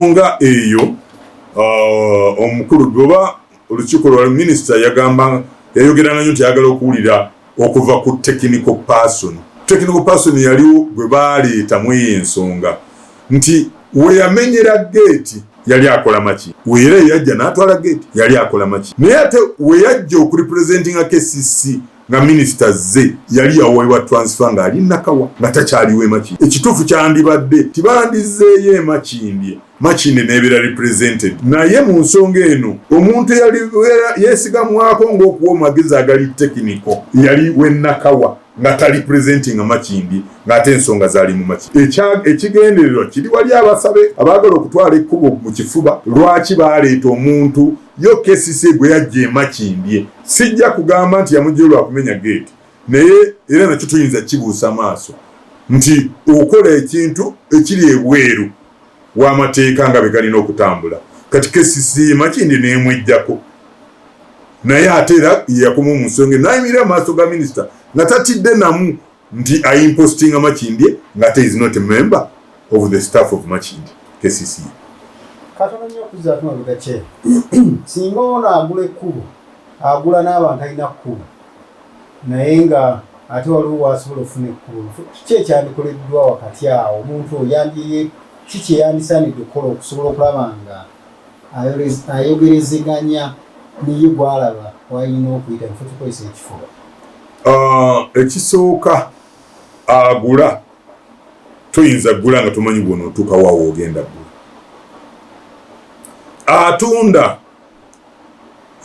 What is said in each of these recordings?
nga eyo omukulu goba olukiiko lwa minisita yayogera nanyo nti ayagala okuwulira okuva ku technical person. Technical person yaliwo gwe baaleetamu ensonga nti we yamenyera geeti yali akola maki, we era yajja n'atwala geeti yali akola maki, naye ate we yajja okurepresentinga KCC nga minisita ze yali yaweebwa transfer nga ali Nakawa nga takyaliwo Makindye. Ekituufu kyandibadde tibandizeeyo e Makindye n'ebeera represented, naye mu nsonga eno omuntu yali yeesigamwako ng'okuwa amagezi agali technical yali we Nakawa nga tali presenting Makindye ng'ate ensonga zaali mu Makindye. Ekigendererwa kiri wali abasabe abaagala okutwala ekkubo mu kifuba lwaki baaleeta omuntu yo KCC gwe yajja e Makindye. Sijja kugamba nti yamujja lwa kumenya geeti, naye era nakyo tuyinza kibuusa maaso nti okola ekintu ekiri ebweru w'amateeka nga be galina okutambula. Kati KCC Makindye n'emwejjako, naye ate era yakoma mu nsonga n'ayimirira mu maaso ga minisita nga tatidde namu nti ayimpostinga Makindye ng'ate is not a member of the staff of Makindye KCC. Katono nnyo okuzaatu mabega kye singa ono agula ekkubo agula n'abantu alina kkubo naye nga ate waliwo wasobola okufuna ekkubo, kiki ekyandikoleddwa wakati awo? Omuntu oyandiye kiki eyandisaanidde okukola okusobola okulaba nga ayogerezeganya niye gwalaba walina okuyita nfe tukozesa ekifuba? Ekisooka agula toyinza gula nga tomanyi bw'onootuuka waawo ogenda gula. Atunda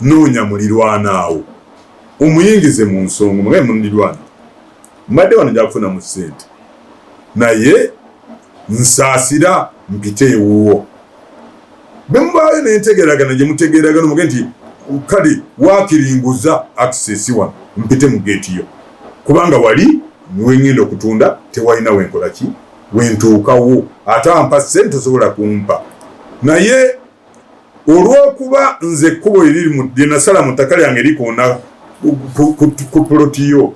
noonya mulirwana awo omuyingize mu nsonga mugaye mulirwana mbadde wano gyakufuna mu ssente naye nsaasira mpite ewuwo. Bwe mubaayo n'entegeragana gye mutegeragana muge nti kale waakiringuza access wano mpite mu geeti yo, kubanga wali niwe ngenda okutunda tewalina wenkola ki wentuukawo ate ampa ssente osobola kumpa. Naye olw'okuba nze ekkubo eriri lye nasala mu ttaka lyange likoona ku ploti yo,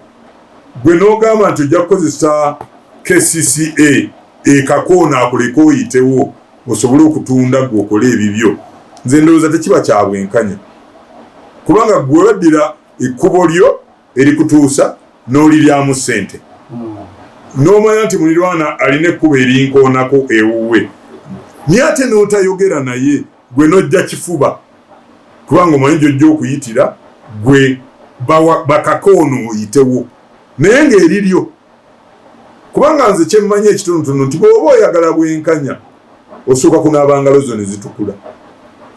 gwe n'ogamba nti ojja kukozesa KCCA ekakoona akuleka oyitewo osobole okutunda gwe okole ebibyo, nze ndowooza tekiba kya bwenkanya, kubanga gwe waddira ekkubo lyo erikutuusa n'oliryamu ssente n'omanya nti mulirwana alina ekkubo erinkoonako ewuwe, naye ate n'otayogera naye gwe nojja kifuba kubanga omanyi gyojja okuyitira gwe bakakoono oyitewo, naye ng'eriryo. Kubanga nze kyemmanyi ekitonotono nti bw'oba oyagala bwenkanya osooka kunaaba ngalo zo ne zitukula.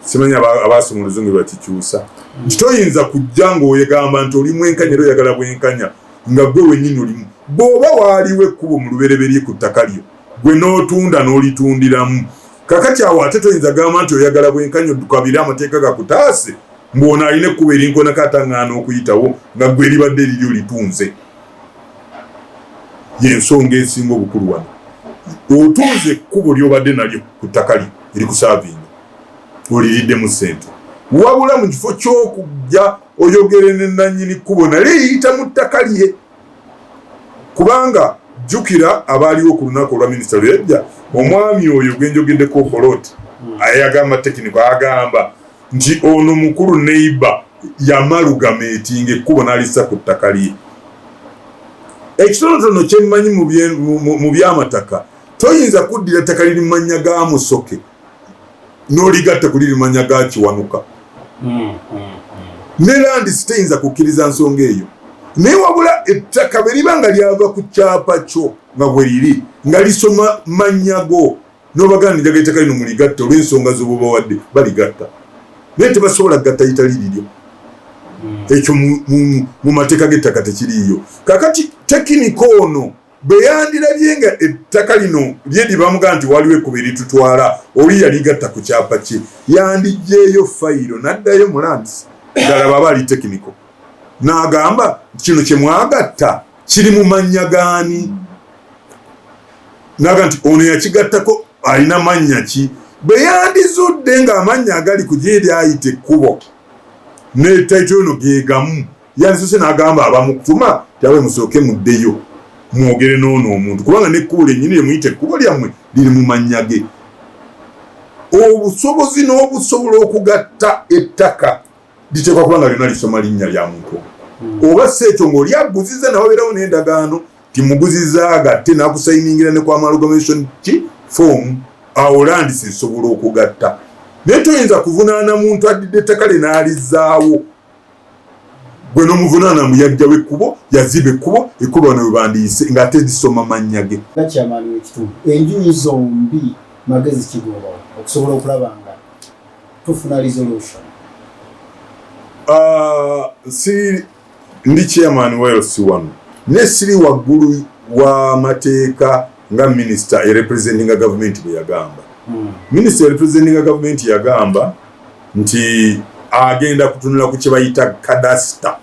Simanyi abaasoma oluzungu bakikyusa nti toyinza kujja ng'oyegamba nti oli mwenkanya era oyagala bwenkanya nga gwe wennyini olimu. Bw'oba waaliwo ekkubo mu lubereberye ku ttaka lyo gwe n'otunda n'olitundiramu, kakati awo ate toyinza gamba nti oyagala bwenkanya oddukabire amateeka gakutaase mbw'ono alina ekkubo erinkoonako ataŋŋaana okuyitawo nga gwe eribadde liryo litunze. Y'ensonga esinga obukulu wano, otunze ekkubo ly'obadde nalyo ku ttaka lyo erikusaavinga oliriddemu ssente, wabula mu kifo ky'okujja oyogere ne nannyini kkubo nalyo eyiyita mu ttaka lye. Kubanga jjukira abaaliwo ku lunaku olwa minisita lwe yajja, omwami oyo gwe njogeddeko Okoloti ayagamba tekiniko agamba nti ono mukulu neiba yamalugameetinga ekkubo n'alissa ku ttaka lye. Ekitonotono kyemmanyi mu by'amataka, toyinza kuddira ettaka liri mu mannya ga Musoke n'oligatta ku liri mu mannya ga Kiwanuka. Ne landisi teyinza kukkiriza nsonga eyo, naye wabula ettaka bwe liba nga lyava ku kyapa kyo nga bwe liri nga lisoma mannya go n'obagana njaga ettaka lino muligatta olw'ensonga z'oba wadde baligatta, naye tebasobola gatta litali liryo. Ekyo mu mateeka g'ettaka tekiriiyo. Kakati tekiniko ono bwe yandirabye nga ettaka lino lye libamuga nti waliwo ekkubo eritutwala oli yaligatta ku kyapa kye, yandiggyeyo fayiro n'addayo mu landisi ddala baba ali tekiniko n'agamba kino kye mwagatta kiri mu mannya gaani, n'aga nti ono yakigattako alina mannya ki. Bwe yandizudde ng'amannya agali ku gye lyayita ekkubo ne taito ono geegamu, yandisose n'agamba abamukutuma tyawe musooke muddeyo mwogere n'ono omuntu, kubanga n'ekkubo lyennyini lye muyita ekkubo lyammwe liri mu mannya ge. obusobozi n'obusobola okugatta ettaka litekwa kubanga lyonna lisoma linnya lya muntu oba si ekyo ng'oli aguziza nawabeerawo n'endagaano timuguziza agatte n'akusayiningirira ne ku amalgamation form awo landisi esobola okugatta naye toyinza kuvunaana muntu addidde ettaka lye n'alizaawo gwe n'omuvunaana muyajjawo ekkubo yaziba ekkubo bano we bandiise ng'ate lisoma mannya ge. Nga kyamaani w'ekitundu enjuyi zombi magezi kigoobawo okusobola okulaba nga tufuna resolution. Si ndi chairman wa LC1 ne siri waggulu wa mateeka nga minister representing government bwe yagamba. Minister representing government yagamba nti agenda kutunula ku kye bayita kadasita.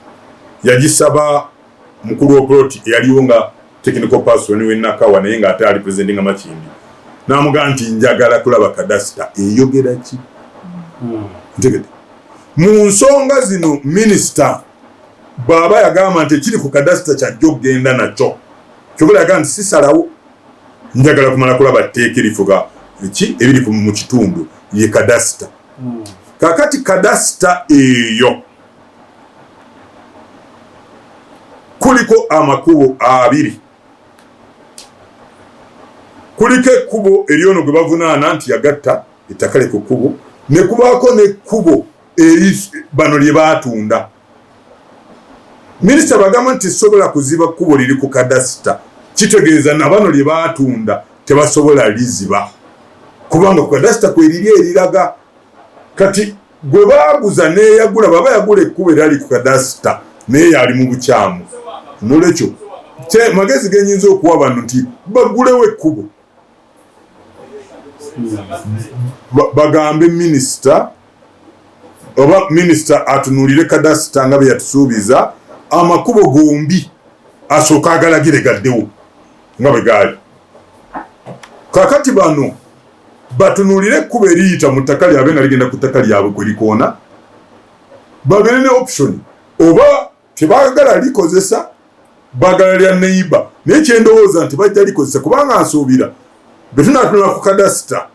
Yagisaba mukulu wa plot yaliwo nga technical person we Nakawa naye nga ate ali representing Makindi. Namuga nti njagala kulaba kadasita eyogera ki? Ntegete. Mu nsonga zino minister baba yagamba nti kiri ku kadasita kyajja okugenda nakyo. Kyogera yagamba nti sisalawo njagala kumala kulaba tteeka erifuga ki ebiri mu kitundu ye kadasita. Kakati kadasita eyo kuliko amakubo abiri. Kuliko ekkubo eryono gwe bavunaana nti yagatta ettaka ku kkubo ne kubaako n'ekkubo eri bano lye baatunda. Minisita bagamba nti sobola kuziba kkubo liri ku kadasita kitegeeza na bano lye baatunda tebasobola liziba kubanga ku kadasita kweriri eriraga. Kati gwe baaguza n'eyagula baba yagula ekkubo erali ku kadasita naye yali mu bukyamu nolwekyo magezi genyinza okuwa bano nti bagulewo ekkubo bagambe minisita oba minisita atunuulire kadasita nga bwe yatusuubiza amakubo gombi asooka agalagire gaddewo nga bwe gaali. Kakati bano batunuulire ekkubo eriyita mu ttaka lyabwe nga ligenda ku ttaka lyabwe kwe likoona babeere ne option oba tebaagala likozesa baagala lya neighbor naye kyendowooza nti bajja likozesa kubanga nsuubira bwe tunaatunula ku kadasita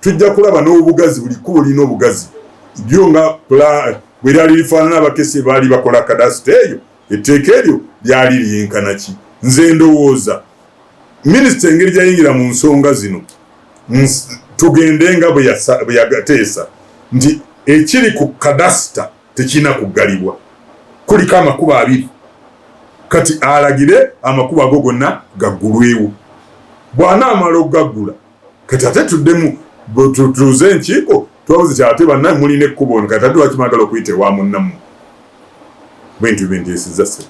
tujja kulaba n'obugazi buli kkubo lirina obugazi lyo nga bwe lyali lifaanana abakese baali bakola kadasita eyo etteeka eryo lyali liyenkana ki. Nze ndowooza minisita engeri gyayingira mu nsonga zino tugende nga bwe yagateesa nti ekiri ku kadasita tekirina kuggalibwa kuliko amakubo abiri kati alagire amakubo ago gonna gaggulwewo bw'anaamala okugaggula kati ate tuddemu tutuuze enkiiko twabuze ti ate bannaye mulina ekkubo ono kati ate wakimagala okuyita ewa munnammwe bwentu byenteeseza se.